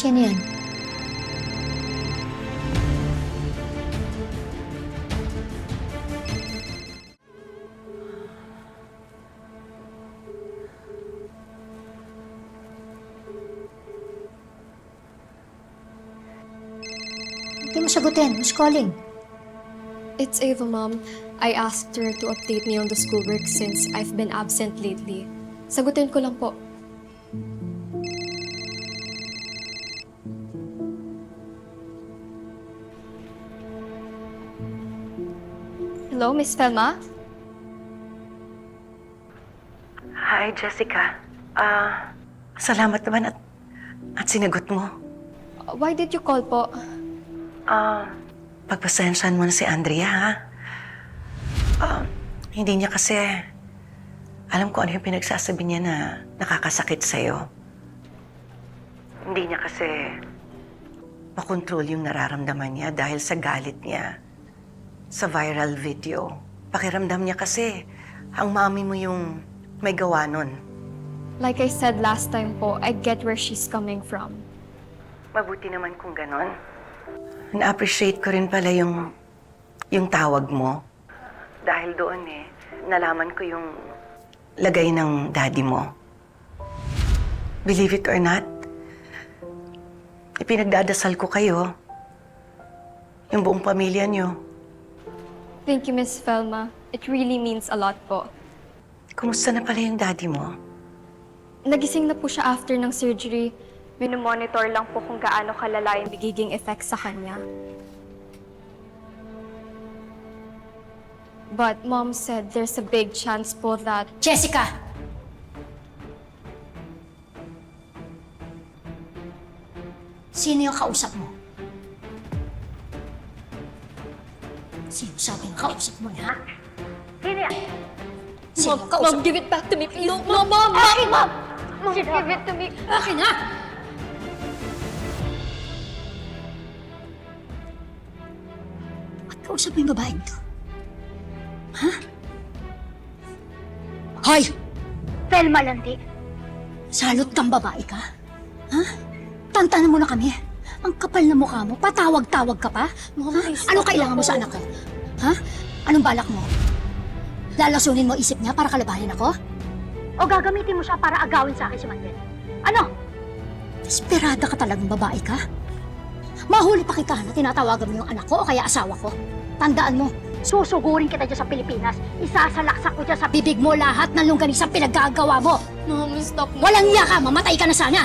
Sino yan? Hindi mo sagutin. Who's calling? It's Ava, Mom. I asked her to update me on the schoolwork since I've been absent lately. Sagutin ko lang po. Hello, Miss Felma? Hi, Jessica. Salamat naman at sinagot mo. Why did you call po? Pagpasensyahan mo na si Andrea, ha? Hindi niya kasi alam ko ano yung pinagsasabi niya na nakakasakit sa'yo. Hindi niya kasi makontrol yung nararamdaman niya dahil sa galit niya sa viral video. Pakiramdam niya kasi ang mami mo yung may gawa nun. Like I said last time po, I get where she's coming from. Mabuti naman kung ganon. Na-appreciate ko rin pala yung tawag mo. Dahil doon nalaman ko yung lagay ng daddy mo. Believe it or not, ipinagdadasal ko kayo. Yung buong pamilya niyo. Thank you, Miss Felma. It really means a lot po. Kumusta na pala yung daddy mo? Nagising na po siya after ng surgery. Minomonitor lang po kung gaano kalala yung magiging effect sa kanya. But Mom said there's a big chance po that... Jessica! Sino yung kausap mo? Sino sabing kausap mo, ha? Sino yan? Sino yung kausap mo? Mom, give it back to me, please. Mom, Mom! Akin, Mom! Mom, give it to me. Akin, ha? Ba't kausap mo yung babaeng to? Ha? Hoy! Felma Landi! Salot kang babae ka? Ha? Tantanan mo na kami. Ang kapal na mukha mo, patawag-tawag ka pa? Mom, Ha? please, Ano stop kailangan na mo po. sa anak ko? Ha? Anong balak mo? Lalasunin mo isip niya para kalabanin ako? O gagamitin mo siya para agawin sa akin si Manuel? Ano? Desperada ka talagang babae ka? Mahuli pa kita na tinatawagan mo yung anak ko o kaya asawa ko. Tandaan mo, susugurin kita dyan sa Pilipinas. Isasalaksak ko dyan sa bibig mo lahat ng longganisang pinaggagawa mo. Mom, stop na. Walang iya ka, mamatay ka na sana.